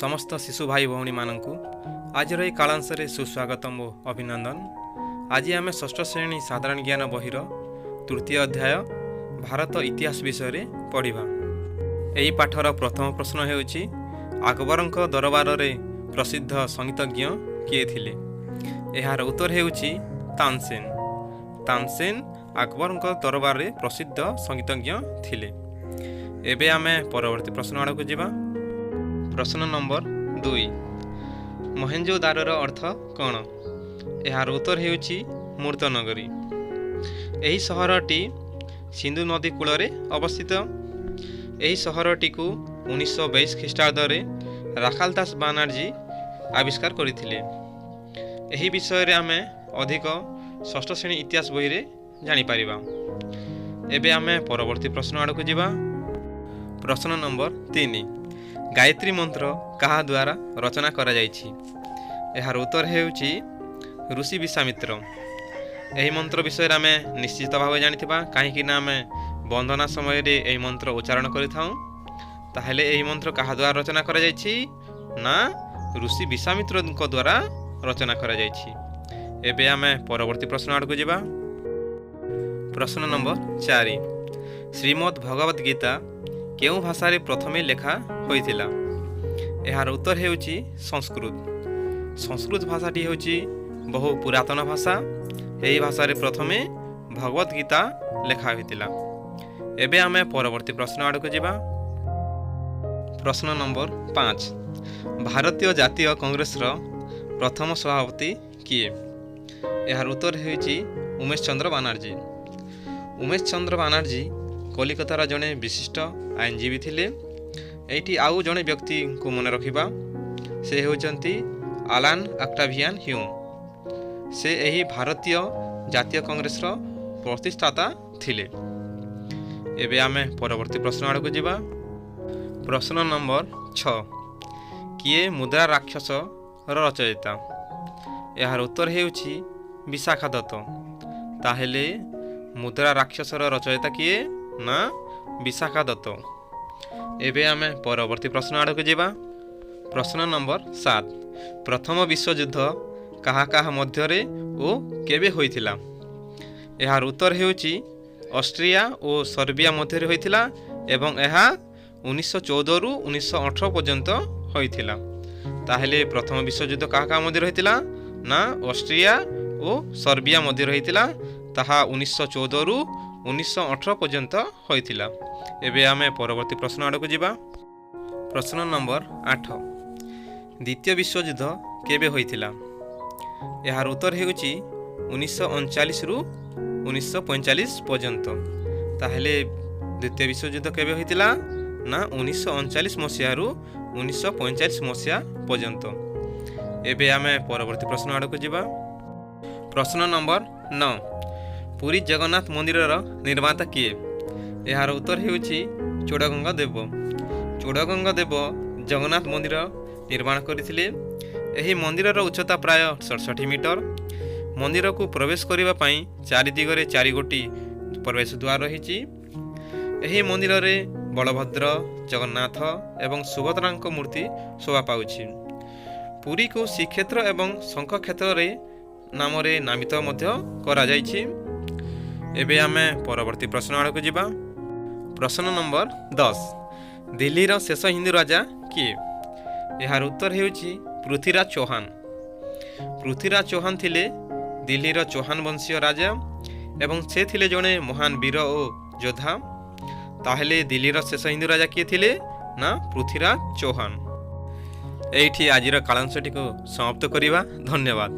समस्त शिशु भाई भौणी मानू आज कालांश सुस्वागतम और अभिनंदन। आज आम षष्ठ श्रेणी साधारण ज्ञान बहिर तृतीय अध्याय भारत इतिहास विषय पढ़ा। यही पाठर प्रथम प्रश्न होउछि अकबरन दरबार में प्रसिद्ध संगीतज्ञ किए थिले। यार उत्तर होउछि तानसेन। तानसेन अकबरन दरबार में प्रसिद्ध संगीतज्ञ थिले। एबे आमे परवर्ती प्रश्न आड़ को जीवा। प्रश्न नंबर 2 मोहेंजोदारोर अर्थ कौन? यार उत्तर होउछि मूर्त नगरी। यही सहरटी सिंधु नदी कूल अवस्थित। यही सहरटी को 1922 ख्रीष्टाब्द राखाल दास बानार्जी आविष्कार करथिले। यही विषय रे आमे अधिक षष्ठ श्रेणी इतिहास बही रे जानि परिबा। एबे आमे परवर्ती प्रश्न आड़ को जीवा। प्रश्न नंबर 3 गायत्री मंत्र कहा द्वारा रचना करा जायछि? यार उत्तर हेउछि ऋषि विश्वामित्र। यही मंत्र विषय रे आमे निश्चित भाव जानिथिबा, काहेकि ना आमे वंदना समय रे एही मंत्र उच्चारण करिथाउ। ताहेले एही मंत्र कहा द्वारा रचना करा जायछि ना ऋषि विश्वामित्र द्वारा रचना करा जायछि। एबे आमे परवर्ती प्रश्न आड़ को जीवा। प्रश्न नंबर 4 श्रीमद् भगवद गीता केउ भाषा रे प्रथमे लेखा होइथिला? यार उत्तर हेउछि संस्कृत। संस्कृत भाषाटी हेउछि बहु पुरातन भाषा। एही भाषा रे प्रथमे भगवद गीता लेखा होइथिला। एबे आमे परवर्ती प्रश्न आड़ को जीवा। प्रश्न नंबर 5 भारतीय जातीय कांग्रेस रो प्रथम सभापति किए? यार उत्तर हेउछि उमेश चंद्र बानर्जी। उमेश चंद्र बानर्जी कलिकतार जड़े विशिष्ट आईनजीवी थिले। एठी आउ जड़े व्यक्ति को मन रखिबा, से होचंती आलान ऑक्टावियन ह्यूम। से एही भारतीय जातीय कांग्रेस रो प्रतिष्ठाता थिले। एबे आमे परवर्ती प्रश्न आड़ को जीवा। प्रश्न नंबर 6 किए मुद्रा राक्षस रो रचयिता? यार उत्तर हेउछि विशाखा दत्त। ताहेले मुद्रा राक्षस रो रचयिता किए ना विशाखा दत्त। एबे आमे परवर्ती प्रश्न आड़ को जीवा। प्रश्न नंबर 7 प्रथम विश्वयुद्ध कहा कहा मध्यरे ओ केबे होइथिला? यार उत्तर हेउछि ऑस्ट्रिया और सर्बिया मध्यरे होइथिला एवं एहा 1914 रु 1918 पर्यंत होइथिला। ताहेले प्रथम विश्वयुद्ध कहा कहा मध्यरे होइथिला ना ऑस्ट्रिया और सर्बिया मध्यरे होइथिला। ताहा 1914 रु 1918 पर्यंत होइथिला। एबे आमे परवर्ती प्रश्न आड़ को जीवा। प्रश्न नंबर 8 द्वितीय विश्वयुद्ध केबे होइथिला? यार उत्तर हेउछि 1939 रु 1945 पर्यंत। ताहेले द्वितीय विश्वयुद्ध केबे होइथिला ना 1939 मसीहा रु 1945 मसीहा पर्यंत। एबे आमे परवर्ती प्रश्न आड़ को जीवा। प्रश्न नंबर 9 पुरी जगन्नाथ मंदिर निर्माता किए? यार उत्तर हेउछि चोड़गंगा देव। चोड़गंगा देव जगन्नाथ मंदिर निर्माण करथिले। एही मंदिर उच्चता प्राय 67 मीटर। मंदिर को प्रवेश करने पाई चारि दिगरे 4 गोटी प्रवेश द्वार रही। एही मंदिर रे बलभद्र जगन्नाथ एवं सुभद्रा मूर्ति शोभा पाउछि। पुरी को श्रीक्षेत्र एवं शंख क्षेत्र रे नाम रे नामित मध्य करा जायछि। एबे आमे परवर्ती प्रश्न आड़ को जीवा। प्रश्न नंबर 10 दिल्ली रो शेष हिंदू राजा किए? यार उत्तर हेउछि पृथ्वीराज चौहान। पृथ्वीराज चौहान थिले दिल्ली रो चौहान वंशीय राजा एवं से थिले जणे महान वीर और योद्धा। ताहेले दिल्ली रो शेष हिंदू राजा किए थिले ना पृथ्वीराज चौहान। एठी आजिर कालांशटी को समाप्त करिबा। धन्यवाद।